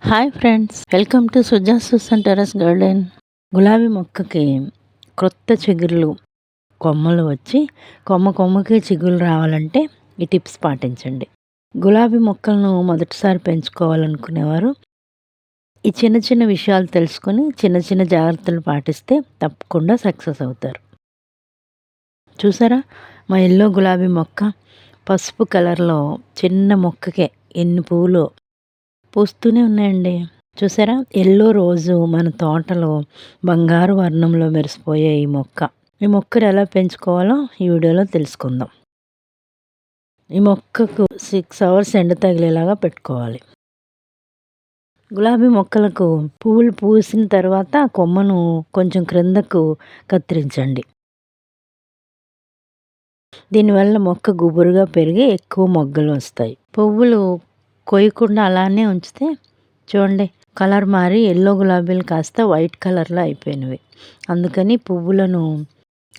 Hi friends, welcome to Suja's terrace garden. గులాబీ మొక్కకి క్రొత్త చిగుర్లు కొమ్మలు వచ్చి కొమ్మకి చిగుళ్ళు రావాలంటే ఈ టిప్స్ పాటించండి. గులాబీ మొక్కలను మొదటిసారి పెంచుకోవాలనుకునేవారు ఈ చిన్న చిన్న విషయాలు తెలుసుకొని చిన్న చిన్న జాగ్రత్తలు పాటిస్తే తప్పకుండా సక్సెస్ అవుతారు. చూసారా, మా ఎల్లో గులాబీ మొక్క పసుపు కలర్లో చిన్న మొక్కకే ఎన్ని పువ్వులు పూస్తూనే ఉన్నాయండి. చూసారా, ఎల్లో రోజు మన తోటలో బంగారు వర్ణంలో మెరిసిపోయే ఈ మొక్కను ఎలా పెంచుకోవాలో ఈ వీడియోలో తెలుసుకుందాం. ఈ మొక్కకు 6 hours ఎండ తగిలేలాగా పెట్టుకోవాలి. గులాబీ మొక్కలకు పువ్వులు పూసిన తర్వాత కొమ్మను కొంచెం క్రిందకు కత్తిరించండి. దీనివల్ల మొక్క గుబురుగా పెరిగి ఎక్కువ మొగ్గలు వస్తాయి. పువ్వులు కొయ్యకుండా అలానే ఉంచితే చూడండి, కలర్ మారి ఎల్లో గులాబీలు కాస్త వైట్ కలర్లో అయిపోయినవి. అందుకని పువ్వులను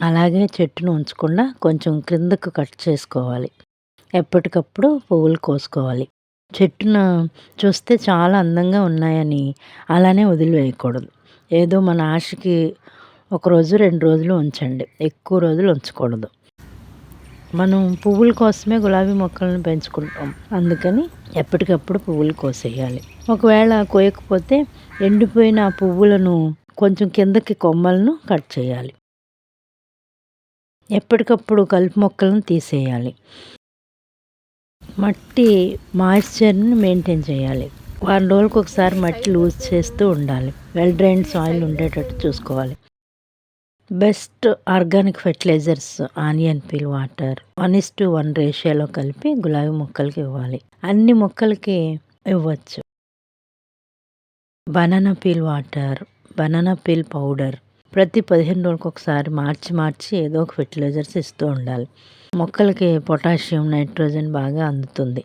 అలాగే చెట్టును ఉంచకుండా కొంచెం క్రిందకు కట్ చేసుకోవాలి. ఎప్పటికప్పుడు పువ్వులు కోసుకోవాలి. చెట్టును చూస్తే చాలా అందంగా ఉన్నాయని అలానే వదిలివేయకూడదు. ఏదో మన ఆశకి 1 రోజు 2 రోజులు ఉంచండి, ఎక్కువ రోజులు ఉంచకూడదు. మనం పువ్వుల కోసమే గులాబీ మొక్కలను పెంచుకుంటాం, అందుకని ఎప్పటికప్పుడు పువ్వులు కోసేయాలి. ఒకవేళ కోయకపోతే ఎండిపోయిన పువ్వులను కొంచెం కిందకి కొమ్మలను కట్ చేయాలి. ఎప్పటికప్పుడు కలుపు మొక్కలను తీసేయాలి. మట్టి మాయిశ్చర్ని మెయింటైన్ చేయాలి. 1 రోజులకు ఒకసారి మట్టి లూజ్ చేస్తూ ఉండాలి. వెల్ డ్రైన్ సాయిల్ ఉండేటట్టు చూసుకోవాలి. Best organic fertilisers onion peel water 1:1 రేషియోలో కలిపి గులాబీ మొక్కలకి ఇవ్వాలి. అన్ని మొక్కలకి ఇవ్వచ్చు. Banana peel water, banana peel powder ప్రతి 15 రోజులకు ఒకసారి మార్చి ఏదో ఒక ఫెర్టిలైజర్స్ ఇస్తూ ఉండాలి. మొక్కలకి పొటాషియం, నైట్రోజన్ బాగా అందుతుంది.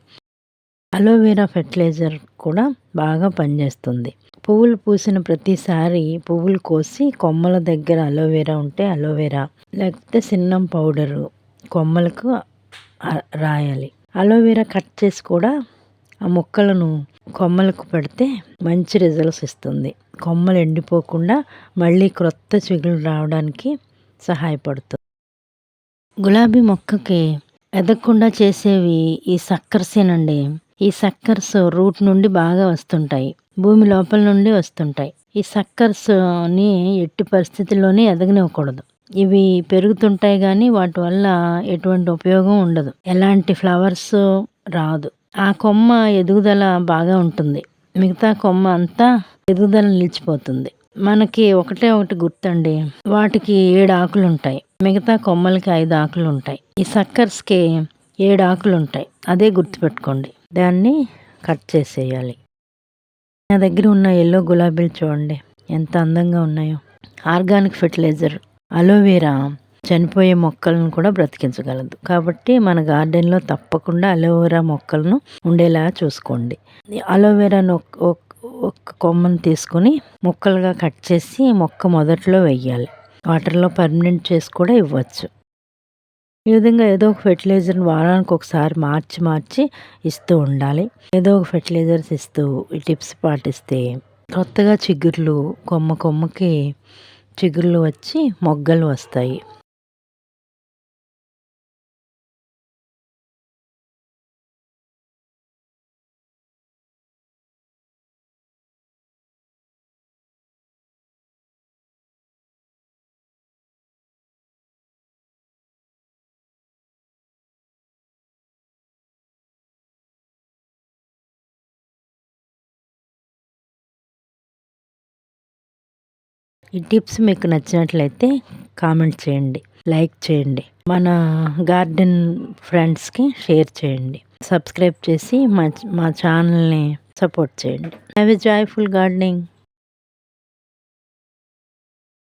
అలోవెరా ఫెర్టిలైజర్ కూడా బాగా పనిచేస్తుంది. పువ్వులు పూసిన ప్రతిసారి పువ్వులు కోసి కొమ్మల దగ్గర అలోవెరా ఉంటే అలోవెరా, లేకపోతే సిన్నం పౌడరు కొమ్మలకు రాయాలి. అలోవెరా కట్ చేసి కూడా ఆ మొక్కలను కొమ్మలకు పెడితే మంచి రిజల్ట్స్ ఇస్తుంది. కొమ్మలు ఎండిపోకుండా మళ్ళీ క్రొత్త చిగుళ్ళు రావడానికి సహాయపడుతుంది. గులాబీ మొక్కకి ఎదగకుండా చేసేవి ఈ సక్కర్సేనండి. ఈ సక్కర్స్ రూట్ నుండి బాగా వస్తుంటాయి, భూమి లోపల నుండి వస్తుంటాయి. ఈ సక్కర్స్ని ఎట్టి పరిస్థితుల్లోనే ఎదగనివ్వకూడదు. ఇవి పెరుగుతుంటాయి కానీ వాటి వల్ల ఎటువంటి ఉపయోగం ఉండదు, ఎలాంటి ఫ్లవర్స్ రాదు. ఆ కొమ్మ ఎదుగుదల బాగా ఉంటుంది, మిగతా కొమ్మ అంతా ఎదుగుదల నిలిచిపోతుంది. మనకి ఒకటి గుర్తండి, వాటికి 7 ఆకులు ఉంటాయి, మిగతా కొమ్మలకి 5 ఆకులు ఉంటాయి. ఈ సక్కర్స్కి 7 ఆకులు ఉంటాయి, అదే గుర్తుపెట్టుకోండి. దాన్ని కట్ చేసేయాలి. నా దగ్గర ఉన్న ఎల్లో గులాబీలు చూడండి ఎంత అందంగా ఉన్నాయో. ఆర్గానిక్ ఫెర్టిలైజర్ అలోవెరా చనిపోయే మొక్కలను కూడా బ్రతికించగలదు. కాబట్టి మన గార్డెన్లో తప్పకుండా అలోవెరా మొక్కలను ఉండేలా చూసుకోండి. అలోవెరాను ఒక కొమ్మను తీసుకొని ముక్కలుగా కట్ చేసి మొక్క మొదట్లో వెయ్యాలి. వాటర్లో పర్మనెంట్ చేసి కూడా ఇవ్వచ్చు. ఈ విధంగా ఏదో ఒక ఫెర్టిలైజర్ని వారానికి ఒకసారి మార్చి ఇస్తూ ఉండాలి. ఏదో ఒక ఫెర్టిలైజర్స్ ఇస్తూ ఈ టిప్స్ పాటిస్తే కొత్తగా చిగుర్లు కొమ్మకి చిగుర్లు వచ్చి మొగ్గలు వస్తాయి. ఈ టిప్స్ మీకు నచ్చినట్లయితే కామెంట్ చేయండి, లైక్ చేయండి, మన గార్డెన్ ఫ్రెండ్స్కి షేర్ చేయండి, సబ్స్క్రైబ్ చేసి మా ఛానల్ని సపోర్ట్ చేయండి. Have a joyful gardening.